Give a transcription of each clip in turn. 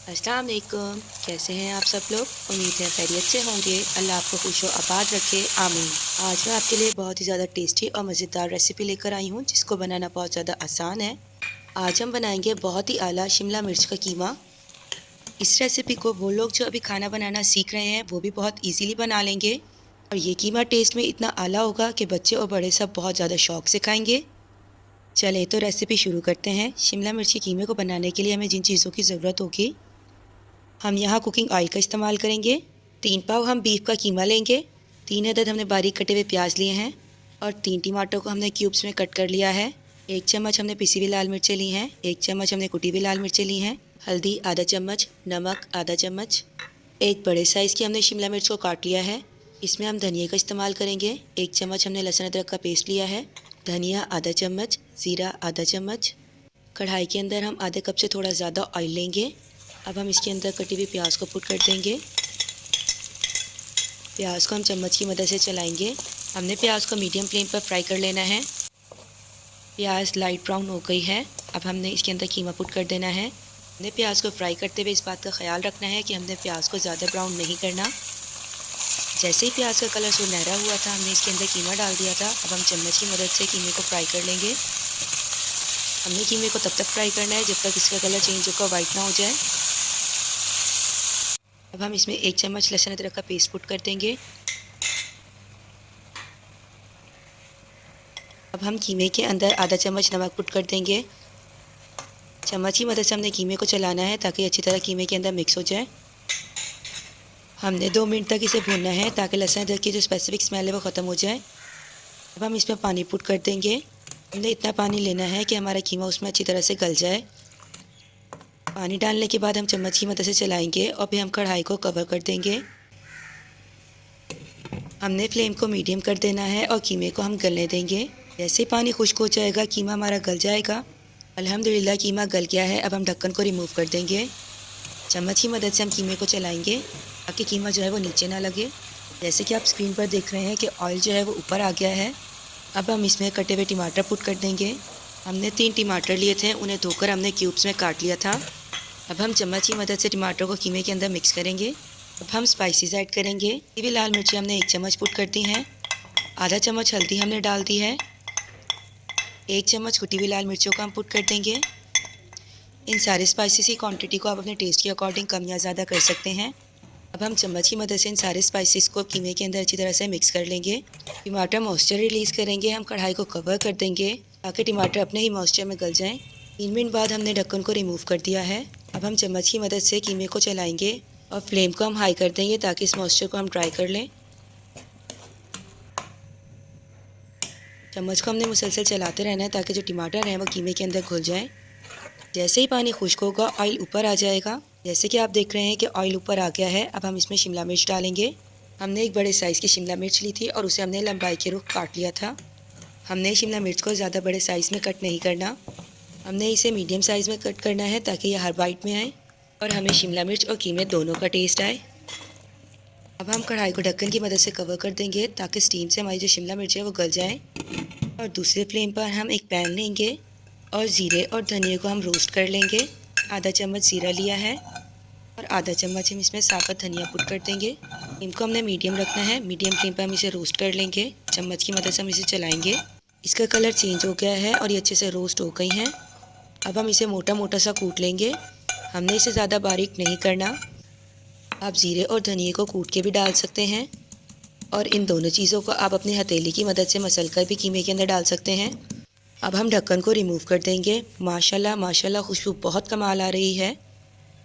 अस्सलाम वालेकुम। कैसे हैं आप सब लोग? उम्मीद है खैरियत से होंगे। अल्लाह आपको खुश व आबाद रखे, आमीन। आज मैं आपके लिए बहुत ही ज़्यादा टेस्टी और मज़ेदार रेसिपी लेकर आई हूँ जिसको बनाना बहुत ज़्यादा आसान है। आज हम बनाएंगे बहुत ही आला शिमला मिर्च का कीमा। इस रेसिपी को वो लोग जो अभी खाना बनाना सीख रहे हैं वो भी बहुत ईजीली बना लेंगे और ये कीमा टेस्ट में इतना आला होगा कि बच्चे और बड़े सब बहुत ज़्यादा शौक से खाएंगे। चले तो रेसिपी शुरू करते हैं। शिमला मिर्च के कीमे को बनाने के लिए हमें जिन चीज़ों की ज़रूरत होगी, हम यहाँ कुकिंग ऑयल का इस्तेमाल करेंगे। 3 पाव हम बीफ का कीमा लेंगे। 3 अदद हमने बारीक कटे हुए प्याज लिए हैं और 3 टमाटर को हमने क्यूब्स में कट कर लिया है। 1 चम्मच हमने पिसी हुई लाल मिर्चें ली हैं। 1 चम्मच हमने कुटी हुई लाल मिर्चें ली हैं। हल्दी आधा चम्मच, नमक आधा चम्मच। एक बड़े साइज़ की हमने शिमला मिर्च को काट लिया है। इसमें हम धनिया का इस्तेमाल करेंगे। 1 चम्मच हमने लहसुन अदरक का पेस्ट लिया है। धनिया आधा चम्मच, ज़ीरा आधा चम्मच। कढ़ाई के अंदर हम आधे कप से थोड़ा ज़्यादा ऑयल लेंगे। अब हम इसके अंदर कटी हुई प्याज को पुट कर देंगे। प्याज को हम चम्मच की मदद से चलाएंगे। हमने प्याज को मीडियम फ्लेम पर फ्राई कर लेना है। प्याज लाइट ब्राउन हो गई है। अब हमने इसके अंदर कीमा पुट कर देना है। हमने प्याज को फ्राई करते हुए इस बात का ख्याल रखना है कि हमने प्याज को ज़्यादा ब्राउन नहीं करना। जैसे ही प्याज का कलर सुनहरा हुआ था हमने इसके अंदर कीमा डाल दिया था। अब हम चम्मच की मदद से कीमे को फ्राई कर लेंगे। हमने कीमे को तब तक फ्राई करना है जब तक इसका कलर चेंज होकर वाइट ना हो जाए। अब हम इसमें 1 चम्मच लहसुन अदरक का पेस्ट पुट कर देंगे। अब हम कीमे के अंदर आधा चम्मच नमक पुट कर देंगे। चम्मच की मदद से हमने कीमे को चलाना है ताकि अच्छी तरह कीमे के अंदर मिक्स हो जाए। हमने 2 मिनट तक इसे भूनना है ताकि लहसुन अदरक की जो स्पेसिफिक स्मेल है वो ख़त्म हो जाए। अब हम इसमें पानी पुट कर देंगे। हमने इतना पानी लेना है कि हमारा कीमा उसमें अच्छी तरह से गल जाए। पानी डालने के बाद हम चम्मच की मदद से चलाएंगे और फिर हम कढ़ाई को कवर कर देंगे। हमने फ्लेम को मीडियम कर देना है और कीमे को हम गलने देंगे। जैसे ही पानी खुश्क हो जाएगा कीमा हमारा गल जाएगा। अल्हम्दुलिल्लाह कीमा गल गया है। अब हम ढक्कन को रिमूव कर देंगे। चम्मच की मदद से हम कीमे को चलाएंगे ताकि कीमा जो है वो नीचे ना लगे। जैसे कि आप स्क्रीन पर देख रहे हैं कि ऑयल जो है वो ऊपर आ गया है। अब हम इसमें कटे हुए टमाटर पुट कर देंगे। हमने 3 टमाटर लिए थे, उन्हें धोकर हमने क्यूब्स में काट लिया था। अब हम चम्मच की मदद से टमाटर को कीमे के अंदर मिक्स करेंगे। अब हम स्पाइसेस ऐड करेंगे। ये भी लाल मिर्ची हमने 1 चम्मच पुट कर दी हैं। आधा चम्मच हल्दी हमने डाल दी है। 1 चम्मच कुटी हुई लाल मिर्चों का हम पुट कर देंगे। इन सारे स्पाइसेस की क्वांटिटी को आप अपने टेस्ट के अकॉर्डिंग कम या ज़्यादा कर सकते हैं। अब हम चम्मच की मदद से इन सारे स्पाइसेस को कीमे के अंदर अच्छी तरह से मिक्स कर लेंगे। टमाटर मॉइस्चर रिलीज़ करेंगे। हम कढ़ाई को कवर कर देंगे ताकि टमाटर अपने ही मॉइस्चर में गल जाएं। 3 मिनट बाद हमने ढक्कन को रिमूव कर दिया है। अब हम चम्मच की मदद से कीमे को चलाएंगे और फ्लेम को हम हाई कर देंगे ताकि इस मॉइस्चर को हम ड्राई कर लें। चम्मच को हमने मुसलसल चलाते रहना है ताकि जो टमाटर हैं वो कीमे के अंदर घुल जाएं। जैसे ही पानी खुश्क होगा ऑयल ऊपर आ जाएगा। जैसे कि आप देख रहे हैं कि ऑयल ऊपर आ गया है। अब हम इसमें शिमला मिर्च डालेंगे। हमने एक बड़े साइज़ की शिमला मिर्च ली थी और उसे हमने लंबाई के रुख काट लिया था। हमने शिमला मिर्च को ज़्यादा बड़े साइज़ में कट नहीं करना। हमने इसे मीडियम साइज़ में कट करना है ताकि ये हर बाइट में आए और हमें शिमला मिर्च और कीमे दोनों का टेस्ट आए। अब हम कढ़ाई को ढक्कन की मदद से कवर कर देंगे ताकि स्टीम से हमारी जो शिमला मिर्च है वो गल जाए। और दूसरे फ्लेम पर हम एक पैन लेंगे और ज़ीरे और धनिया को हम रोस्ट कर लेंगे। आधा चम्मच ज़ीरा लिया है और आधा चम्मच हम इसमें साबुत धनिया पुट कर देंगे। इनको हमने मीडियम रखना है। मीडियम फ्लेम पर हम इसे रोस्ट कर लेंगे। चम्मच की मदद से हम इसे चलाएंगे। इसका कलर चेंज हो गया है और ये अच्छे से रोस्ट हो गई हैं। अब हम इसे मोटा मोटा सा कूट लेंगे। हमने इसे ज़्यादा बारीक नहीं करना। आप ज़ीरे और धनिया को कूट के भी डाल सकते हैं और इन दोनों चीज़ों को आप अपनी हथेली की मदद से मसल कर भी कीमे के अंदर डाल सकते हैं। अब हम ढक्कन को रिमूव कर देंगे। माशाल्लाह माशाल्लाह खुशबू बहुत कमाल आ रही है।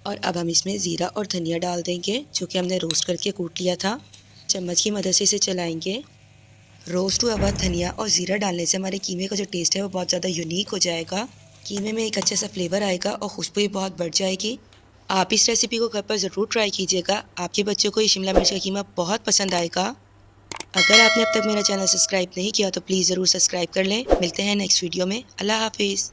और अब हम इसमें ज़ीरा और धनिया डाल देंगे जो कि हमने रोस्ट करके कूट लिया था। चम्मच की मदद से इसे चलाएंगे। रोस्ट हुआ हुआ धनिया और ज़ीरा डालने से हमारे कीमे का जो टेस्ट है वो बहुत ज़्यादा यूनिक हो जाएगा। कीमे में एक अच्छा सा फ्लेवर आएगा और खुशबू भी बहुत बढ़ जाएगी। आप इस रेसिपी को घर पर ज़रूर ट्राई कीजिएगा। आपके बच्चों को ये शिमला मिर्च का कीमा बहुत पसंद आएगा। अगर आपने अब तक मेरा चैनल सब्सक्राइब नहीं किया तो प्लीज़ ज़रूर सब्सक्राइब कर लें। मिलते हैं नेक्स्ट वीडियो में। अल्लाह हाफिज़।